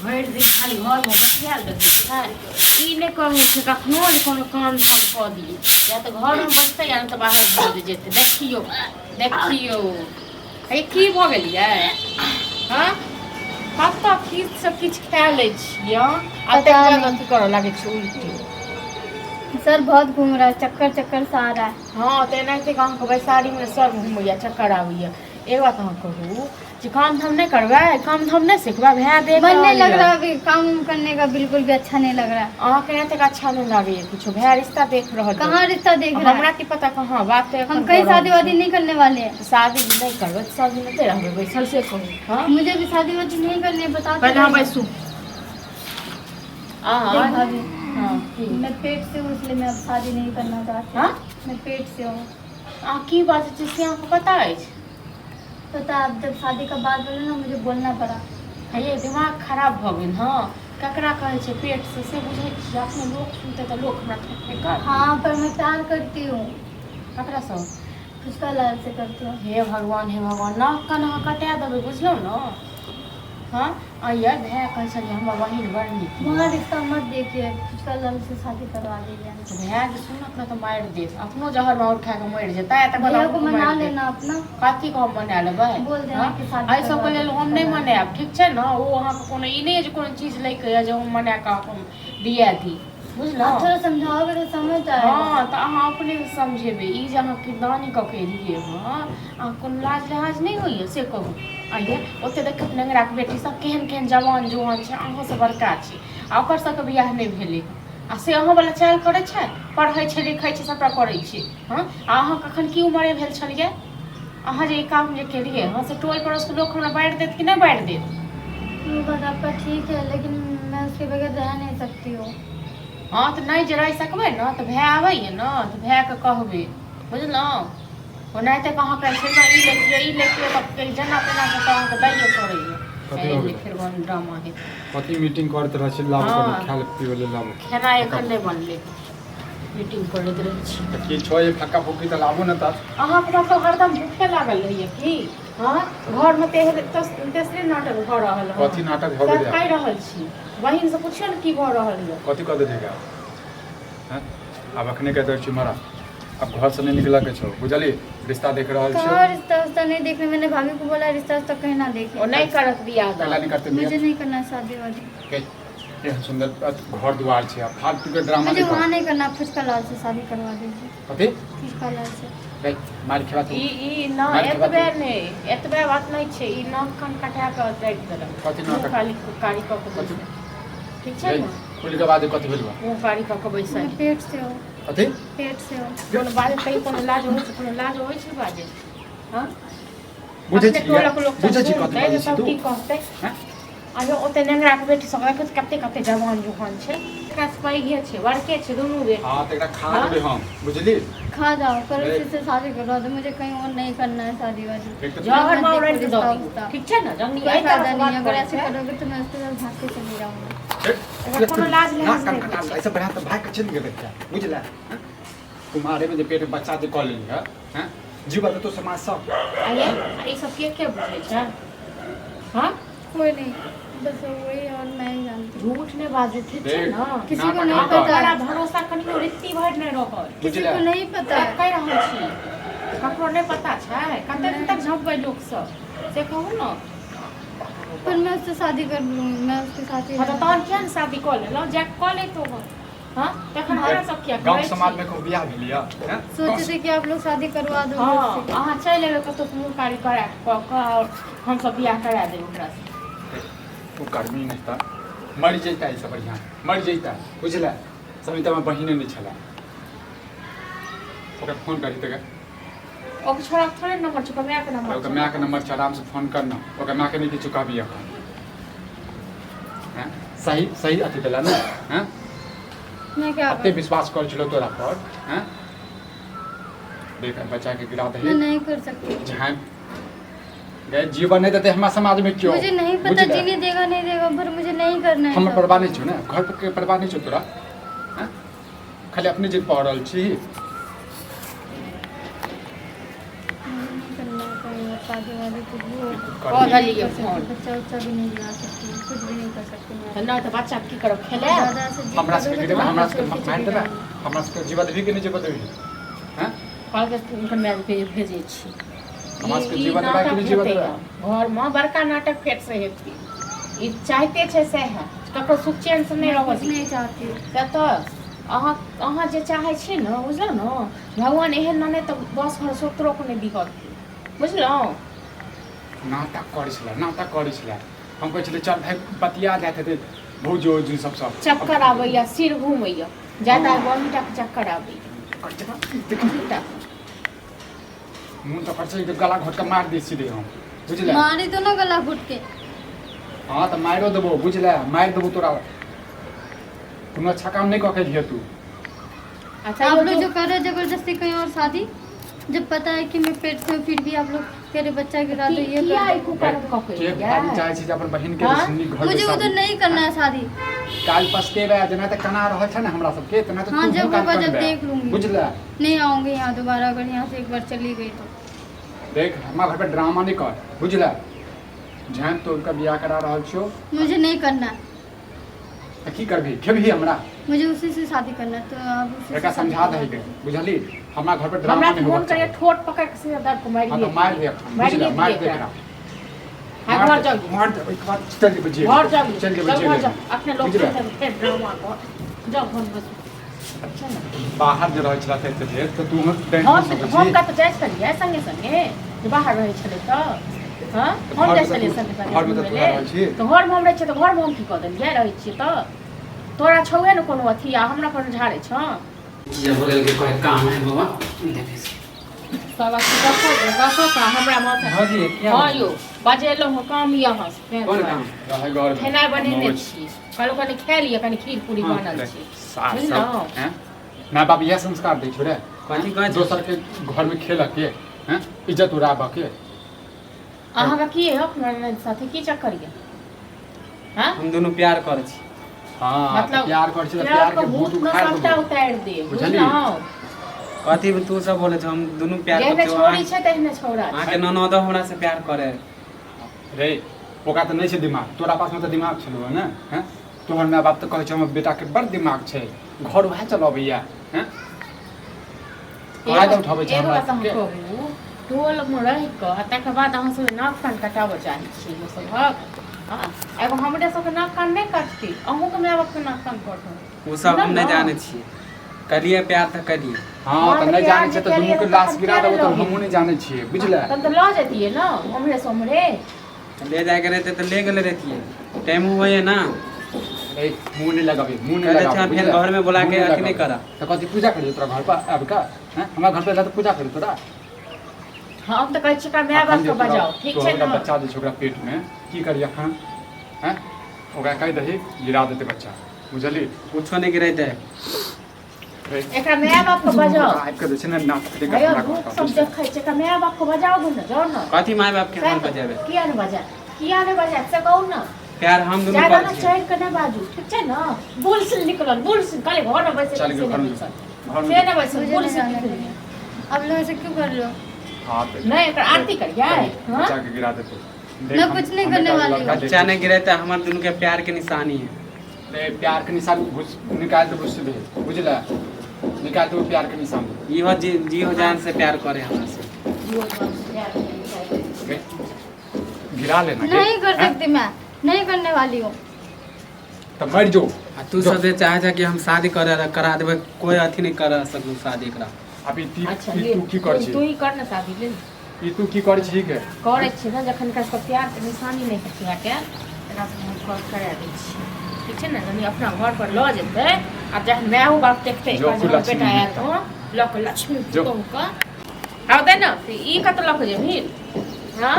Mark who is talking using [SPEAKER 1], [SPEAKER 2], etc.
[SPEAKER 1] भरि दिन खाली घरमे बैठल रहै छै ई नहि कहै छै कखनो जे कोनो काम धाम कऽ दियै या तऽ घरमे बैठतै या तऽ बाहर भऽ जेतै देखियौ देखियौ हे की भऽ गेलियै हँ कतऽ किछु किछु खा लै छियै आ तकर बाद अथी करऽ लागै छै उल्टी
[SPEAKER 2] सर बहुत घूम रहा है चक्कर चक्कर सा आ रहा है।
[SPEAKER 1] हाँ तो एनाहिते अहाँके बैसारीमे सब घूमैया चक्कर आबैया एक बात अहाँ कहू जे काम धाम नहीं करबै काम धाम नहीं सिखबै भए देख
[SPEAKER 2] मन नहीं लग रहा अभी काम करने का बिल्कुल भी अच्छा नहीं लग रहा है।
[SPEAKER 1] अहाँके नहीं तक अच्छा नहीं लगे कुछ भैया रिश्ता देख रहा
[SPEAKER 2] कहाँ रिश्ता देख रहा है
[SPEAKER 1] हमरा की पता कहाँ बात है
[SPEAKER 2] हम कहीं शादी वादी नहीं करने वाले हैं।
[SPEAKER 1] शादी नहीं करबै शादी नहीं रहबै बैसल से कहू हाँ
[SPEAKER 2] मुझे भी शादी वादी नहीं करनी है बता
[SPEAKER 1] पहले हम बैसू
[SPEAKER 2] हाँ मैं पेट से हूँ इसलिए मैं अब शादी नहीं करना चाहती।
[SPEAKER 1] हाँ
[SPEAKER 2] मैं पेट से हूँ
[SPEAKER 1] की बात है जिससे आपको पता है
[SPEAKER 2] पता अब जब शादी का बात बोले ना मुझे बोलना पड़ा
[SPEAKER 1] ये दिमाग खराब भ गेल हाँ ककरा कहै छै पेट से बुझै छियै अपने लोग सुनते तो लोग हमरा ठेके कर
[SPEAKER 2] हाँ पर मैं प्यार करती हूँ
[SPEAKER 1] ककरा से
[SPEAKER 2] फुचका लाल से करती हूँ।
[SPEAKER 1] हे भगवान नाक कान अहाँ कटा देबै बुझलौ न हाँ आइए भैया कहै छलियै हमर बहिन बड़ नीक
[SPEAKER 2] वहाँ रिश्ता मत देखिए फुचका लाल से शादी करवा दीजिए।
[SPEAKER 1] भैया के सुनत न तो मारि देत अपनो जहर मार खा के मरि जेतै त
[SPEAKER 2] भैया को मना लेना अपना
[SPEAKER 1] कथी को हम मना लेबै
[SPEAKER 2] बोल देना कि शादी
[SPEAKER 1] एहि सब के लेल हम नहीं मनाएब ठीक छै न ओ अहाँके कोनो ई नहीं जे कोनो चीज लै के जे हम मना के हम दिया दी बुझलौ
[SPEAKER 2] थोड़ा समझाओगे तो समझ आएगा।
[SPEAKER 1] हाँ तो अहाँ अपने समझेबै ई जे अहाँ किरदानी कऽ के एलियै हँ अहाँ कोनो लाज लिहाज नहीं होइए से कहू आइए ओते देखियौ नेंगरा के बेटी सब केहन केहन जवान जुआन छै अहाँ से बड़का छै आ ओकर सबके बियाह नहीं भेलै आ से अहाँ वाला चाल करै छै पढ़ै छै लिखै छै सबटा करै छै हाँ आ अहाँ कखन की उमरे भेल छलियै अहाँ जे ई काम जे केलियै हँ से टोल पड़ोस के लोग हमरा बांटि देत कि नहीं बांटि देत
[SPEAKER 2] वो बात आपका ठीक है लेकिन मैं उसके बगैर रह नहीं सकती हूँ।
[SPEAKER 1] हाँ तो नहीं जे रहि सकबै न तो भैया आबैए न तो भैया के कहबै बुझलहुँ ओनाहिते कहाँ कहै छै ई लेके तब जेना तेना के अहाँके दैयो करैए फेर ड्रामा हेतै
[SPEAKER 3] कथी मीटिंग करैत रहै छै लाभ करे खाए पीबै ले लाभ
[SPEAKER 1] खाना एखन नहीं बनलै मीटिंग करैत रहै छी
[SPEAKER 3] त की छ ये फक्का फुक्की त लाबो न त
[SPEAKER 1] अहाँके मतलब हरदम भूखे लागल रहिए की हाँ घर में तेसरे नाटक भऽ रहल है
[SPEAKER 3] कथी नाटक भऽ गेल
[SPEAKER 1] कहि रहल छी बहिन से पूछियो न की भऽ रहल है
[SPEAKER 3] कथी कह देगा हैं अब अखने कह दे छी मरा अब घर से नहीं निकला के छो बुझली रिश्ता देख रहल छी
[SPEAKER 2] कहाँ रिश्ता उस्ता नहीं देखने मैंने भाभी को बोला रिश्ता उस्ता कहीं ना देखे
[SPEAKER 1] और नहीं करत बियाह
[SPEAKER 3] पहला नहीं करते
[SPEAKER 2] मुझे नहीं करना शादी वादी
[SPEAKER 3] के सुंदर घर द्वार छै अब फालतू के ड्रामा
[SPEAKER 2] मुझे वहाँ नहीं करना फुचका लाल से शादी करवा दीजिए।
[SPEAKER 3] कथी
[SPEAKER 2] फुचका लाल से
[SPEAKER 3] रे मार खेवा तू
[SPEAKER 1] ई ना एतबे बात नहीं छै ई नाक कान कटा के राखि देलक
[SPEAKER 3] कथी नाक
[SPEAKER 1] खाली कारी क के बैठ ठीक छै न
[SPEAKER 3] खुल के बाद कथी भेलवा
[SPEAKER 1] वो कारी क के बैठ
[SPEAKER 2] मैं पेट से हूँ
[SPEAKER 3] कथी
[SPEAKER 2] पेट से हूँ
[SPEAKER 1] कोनो बाजे कहीं कोनो लाज होइ छै बाजे हां
[SPEAKER 3] बुझै छी
[SPEAKER 1] बुझै छी
[SPEAKER 3] कथी बाजै छी तू
[SPEAKER 1] की कहतै हैं अरे ओते नेंगरा के बेटी सब कते कते जवान जुहान छै एकरा पैघे छै बड़के छै दुनू बेटी
[SPEAKER 3] हां त एकरा खा देबै हम बुझली
[SPEAKER 2] खा जाओ पर उसी से शादी करवा दो मुझे कहीं और नहीं करना है शादी वादी
[SPEAKER 1] जहर मार के दो ठीक छै ना जंगली
[SPEAKER 2] कोई फायदा नहीं अगर ऐसे करोगे तो मैं उसके साथ भाग के चली जाऊंगी
[SPEAKER 1] कोनो लाज लिहाज नहीं
[SPEAKER 3] ऐसा बना तो भाग के चल गेल क्या बुझला तुम्हारे में जे पेट में बच्चा दे कॉल लेंगे हैं जीवा तो समाज सब
[SPEAKER 1] आइए ई सब के बुझै छै हां
[SPEAKER 2] कोई नहीं बस वही और मैं ही जानती हूँ।
[SPEAKER 1] झूठ ने बाजे ठीक है ना
[SPEAKER 2] किसी को नहीं पता
[SPEAKER 1] बड़ा भरोसा कनियो रित्ती भर नहीं रहल
[SPEAKER 2] किसी को नहीं पता
[SPEAKER 1] कह रहल छी ककरो नहीं पता छै कते दिन तक झपबै लोग सब से कहू ना
[SPEAKER 2] पर मैं उससे शादी कर लूँगी मैं उसके साथ ही
[SPEAKER 1] मतलब तोहर किया शादी कर लेलो जे कर ले तो हां तखन हमरा सब किया
[SPEAKER 3] गांव समाज में को बियाह भेलिया हैं
[SPEAKER 2] सोचे थे कि आप लोग शादी करवा दो
[SPEAKER 1] हां अहाँ चल लेबे कतो मुंह कारी करा और हम सब बियाह करा देब ओकरा से
[SPEAKER 3] तू कर्मी नहीं था मर जैता है सब बढ़िया मर जैता बुझला समिता में बहिने नहीं छला ओकरा फोन करी तक
[SPEAKER 1] ओके छोड़ा थोड़े नंबर चुका मैं के नंबर
[SPEAKER 3] ओकरा मां के नंबर से आराम से फोन करना ओकरा मां के नहीं कि चुकाबी अपन हैं सही सही अथी देला ना हैं
[SPEAKER 2] मैं क्या
[SPEAKER 3] अते विश्वास कर चलो तोरा पर हैं देख बच्चा के गिरा दे
[SPEAKER 2] मैं नहीं कर सकती
[SPEAKER 3] जहां गए जीवन नहीं देते हमारे समाज में क्यों
[SPEAKER 2] मुझे नहीं पता जीने देगा नहीं देगा पर मुझे नहीं करना है
[SPEAKER 3] हम परवाह नहीं छो ना घर पर के परवाह नहीं छो तोरा हैं खाली अपनी जिद पड़ रहल छी
[SPEAKER 2] शादी वादी कुछ भी
[SPEAKER 1] कॉल लिए फोन
[SPEAKER 2] बच्चा उच्चा भी नहीं ला सकती कुछ भी नहीं कर सकती
[SPEAKER 1] तो नहीं तो बच्चा की करो खेले
[SPEAKER 2] दादा से जिद
[SPEAKER 3] हमरा सबके
[SPEAKER 2] करोगे
[SPEAKER 3] देबे
[SPEAKER 2] तो
[SPEAKER 3] हमरा
[SPEAKER 2] हम
[SPEAKER 3] सबके
[SPEAKER 2] सबके
[SPEAKER 3] मार
[SPEAKER 2] चले
[SPEAKER 3] देबे
[SPEAKER 2] जाएंगे।
[SPEAKER 3] हमरा सबके जीवन देबी कि नहीं जीवन देबी हैं
[SPEAKER 1] कल के उनकर मैच भेजे छी
[SPEAKER 3] हमरा सबके
[SPEAKER 1] ई
[SPEAKER 3] जीवन देबे कि नहीं जीवन
[SPEAKER 1] नाटक
[SPEAKER 3] देबे
[SPEAKER 1] घर में बड़का नाटक फेट से हेती ई चाहते छे से है ककरो सुख चैन से नहीं
[SPEAKER 2] मैं
[SPEAKER 1] रहो
[SPEAKER 2] कुछ नहीं चाहती हूँ।
[SPEAKER 1] से तो अहाँ जे चाहे छी न बुझल न भगवान एहन ना नहीं तो बस घर सोतरो को नहीं दिहत बुझलौं
[SPEAKER 3] नाटक करै छलै हम कहै छलै चल भाई बतिया जाते थे भौजो जी सब
[SPEAKER 1] चक्कर आबैया सिर घूमैया ज्यादा बॉमीटा के चक्कर आबैया
[SPEAKER 3] मुंह तो कर छै गला घोट के मार दै सीधे हम बुझले
[SPEAKER 2] मारी तो ना गला घुट के।
[SPEAKER 3] हां त मारो देबो बुझले मार देबो तोरा तुम अच्छा काम नहीं कके दिए तू
[SPEAKER 1] अच्छा
[SPEAKER 2] आप लोग जो कर रहे हैं जबरदस्ती कहीं और शादी, जब पता है कि मैं पेट से हूँ फिर भी आप लोग तेरे बच्चा गिरा दो ये
[SPEAKER 1] किया
[SPEAKER 2] कर
[SPEAKER 1] ई कुकर कके
[SPEAKER 3] के भाई चाहे छी जे अपन बहिन के
[SPEAKER 1] हाँ?
[SPEAKER 3] सुन्नी घर
[SPEAKER 2] मुझे
[SPEAKER 3] में
[SPEAKER 2] उधर नहीं करना है शादी।
[SPEAKER 3] काल पछतेबे जेना त कना रहल छै न हमरा सबके तना त
[SPEAKER 2] हाँ,
[SPEAKER 3] तू
[SPEAKER 2] जब
[SPEAKER 3] काम
[SPEAKER 2] होगा जब
[SPEAKER 3] करबे।
[SPEAKER 2] देख लूंगी।
[SPEAKER 3] बुझले
[SPEAKER 2] नहीं आऊंगी यहाँ दोबारा, अगर यहाँ से एक बार चली गई तो।
[SPEAKER 3] देख हमरा घर पे ड्रामा नहीं कर बुझले जहां तो उनका बियाह करा रहल छियो
[SPEAKER 2] मुझे नहीं करना है,
[SPEAKER 3] त की करबी खेबही हमरा
[SPEAKER 2] मुझे उसी से शादी करना है, तो आप उसी
[SPEAKER 3] एका
[SPEAKER 2] से शादी
[SPEAKER 3] समझा
[SPEAKER 2] करो।
[SPEAKER 3] दही के बुझली हमरा घर पे ड्रामा
[SPEAKER 1] हमरा
[SPEAKER 3] नहीं
[SPEAKER 1] फोन
[SPEAKER 3] होगा
[SPEAKER 1] करे ठोट पकड़ के सीधा दर्द को मार
[SPEAKER 3] हां
[SPEAKER 1] दिए
[SPEAKER 3] तो मार दे बुझले मार दे एकरा
[SPEAKER 1] हां घर जाओ
[SPEAKER 3] मार दे एक बार चल के बजे
[SPEAKER 1] घर जाओ
[SPEAKER 3] चल के
[SPEAKER 1] चल
[SPEAKER 3] बजे
[SPEAKER 1] घर जाओ अपने लोग
[SPEAKER 3] बुझले?
[SPEAKER 1] से फिर ड्रामा को जाओ घर बस अच्छा ना
[SPEAKER 3] बाहर जे रहै छला ते ढेर त तू हम
[SPEAKER 1] हम का तो जाय छलिए संगे संगे जे बाहर रहै छले त हां हम जाय छलिए संगे संगे
[SPEAKER 3] घर में तो तोरा रहै छी
[SPEAKER 1] तो घर में हम रहै छी तो घर में हम की क देलिए रहै छी त तोरा छौए न कोनो अथी आ हमरा पर झाड़े छ
[SPEAKER 4] जब बोले के कोई काम है बाबा देखे
[SPEAKER 1] सब अथी गपो का हमरा माथा
[SPEAKER 4] हाँ जी क्या
[SPEAKER 1] हां यो बजेलो हो काम यहाँ से
[SPEAKER 4] कौन काम
[SPEAKER 3] रहै घर में
[SPEAKER 1] खाना बनेने छी कहलो कनी खा लिया कनी खीर पूरी
[SPEAKER 4] हाँ,
[SPEAKER 1] बनल छी
[SPEAKER 3] सास
[SPEAKER 1] बुझलौं?
[SPEAKER 3] सब हैं माय बाप यह संस्कार दै छौ रे
[SPEAKER 4] कथी कहै छै?
[SPEAKER 3] दोसर के घर में खेल के हैं इज्जत उड़ाबा के
[SPEAKER 1] अहाँ का की है अपना साथे की चक्कर ये हां
[SPEAKER 4] हम दोनों प्यार करे छी
[SPEAKER 3] हां
[SPEAKER 1] मतलब
[SPEAKER 3] प्यार कर छला
[SPEAKER 1] प्यार
[SPEAKER 3] प्यार
[SPEAKER 1] को
[SPEAKER 3] के भूत
[SPEAKER 1] भूत न
[SPEAKER 3] उखाड़
[SPEAKER 1] सबटा
[SPEAKER 3] देबो
[SPEAKER 1] उतार दे
[SPEAKER 3] बुझली?
[SPEAKER 1] बुझलौं
[SPEAKER 4] कथी तू सब बोले छ हम दोनों प्यार
[SPEAKER 1] जेहने
[SPEAKER 4] करते
[SPEAKER 1] छोड़ी छै तेहने छौड़ा
[SPEAKER 4] आके
[SPEAKER 1] छै
[SPEAKER 4] ननद हमरा से प्यार करे
[SPEAKER 3] रे ओका त नहीं छै दिमाग तोरा पास में त दिमाग छलो है ना हैं तोहर माय बाप त कहै छै हमर बेटा के बड़ दिमाग छै घर वहे चलबैया हैं फायदा उठाबै छै
[SPEAKER 1] एगो
[SPEAKER 3] हमरा
[SPEAKER 1] बात हम
[SPEAKER 3] सबके
[SPEAKER 1] कहू टोल में रहि क आ तकर बाद अहाँ सब नाक कान कटाबऽ चाहै छी वो सबहक हाँ एगो हमरे सबके नाक कान नहीं कटती अहूँ के माय बाप के नाक कान कटत
[SPEAKER 4] वो सब हम नहीं जाने छी करिए प्यार त करिए
[SPEAKER 3] हां त नहीं जाने छै त दुनू के लाश गिरा देबो त हमहू नहीं जाने छियै बुझले
[SPEAKER 1] तब तो ल जतिए न हमरे सोमरे
[SPEAKER 4] ले जाए के रहते तो ले गेले रहतिए टाइम हुए ना
[SPEAKER 3] ए मुंह नहीं लगाबी मुंह नहीं
[SPEAKER 4] कहले
[SPEAKER 3] लगाबी
[SPEAKER 4] छ फिर घर में बुला के अथी नहीं करा
[SPEAKER 3] त कथी पूजा करियो तोरा घर पर आब का हैं हमरा घर पे ला त पूजा करियो तोरा
[SPEAKER 1] हम तो कहै छी का माय बाप के बजाओ ठीक छै
[SPEAKER 3] तोहरा
[SPEAKER 1] न
[SPEAKER 3] बच्चा जे छै ओकरा पेट में की करिया खान हैं ओकरा कहि दही गिरा देते बच्चा बुझली
[SPEAKER 4] कुछो नहीं गिरे दे
[SPEAKER 1] एकरा माय बाप के बजाओ
[SPEAKER 3] आबि के जे छै ने नाक देख
[SPEAKER 1] अरे भूख सब देखै छै का माय बाप के बजाओ न जाओ न
[SPEAKER 4] कथी माय बाप के हाल बजावे
[SPEAKER 1] किया न बजा किया न बजा से कहू न
[SPEAKER 4] प्यार हम दोनों
[SPEAKER 1] ज्यादा
[SPEAKER 4] करे
[SPEAKER 1] न
[SPEAKER 4] छी
[SPEAKER 1] चढ़ के न बाजू ठीक छै न बुल से निकलल बुल से काले घर में बैसे
[SPEAKER 3] चल
[SPEAKER 1] से
[SPEAKER 3] घर
[SPEAKER 1] न
[SPEAKER 3] में
[SPEAKER 1] बैसल
[SPEAKER 3] घर
[SPEAKER 1] से
[SPEAKER 3] में
[SPEAKER 1] न बैसल
[SPEAKER 2] मुझे
[SPEAKER 1] बुल
[SPEAKER 2] नहीं
[SPEAKER 1] से
[SPEAKER 2] जाना
[SPEAKER 1] निकल
[SPEAKER 2] है। आप लोग ऐसे क्यों कर रहे हो?
[SPEAKER 3] हां पे
[SPEAKER 1] नहीं एकर आरती करिए हां
[SPEAKER 3] बच्चा के गिरा देते
[SPEAKER 2] मैं कुछ नहीं करने वाली हूँ।
[SPEAKER 4] बच्चा नहीं गिरे तो हमारे दोनों के प्यार के निशानी है
[SPEAKER 3] ए प्यार के निशान घुस निकाल दे बुझ दे बुझला निकाल दे प्यार के निशान
[SPEAKER 4] इहो जी हो जान से प्यार करे हमरा से
[SPEAKER 3] गिरा लेना
[SPEAKER 2] नहीं कर सकती मैं, नहीं करने वाली हूँ।
[SPEAKER 3] त मर जो
[SPEAKER 4] आ तू सब जे चाहे कि हम शादी करा देबे कोई अथी नहीं कर सकू शादी करा
[SPEAKER 3] अभी ती
[SPEAKER 1] अच्छा
[SPEAKER 3] तू की कर छी
[SPEAKER 1] तू ही कर न शादी ले
[SPEAKER 3] ई तू की कर छी के
[SPEAKER 1] करे छी न जखन का सब प्यार के निशानी नहीं छै बाटे तेना से हम कर करा दै छी ठीक छै न जनी अपना घर पर ल जेतै आ जहन माय बाप देखतै
[SPEAKER 3] जो
[SPEAKER 1] कि
[SPEAKER 3] लक्ष्मी
[SPEAKER 1] बेटा आयल तो लक लक्ष्मी
[SPEAKER 3] जो।
[SPEAKER 1] पुतोह का आउ दे न ई कत लक जेबही हां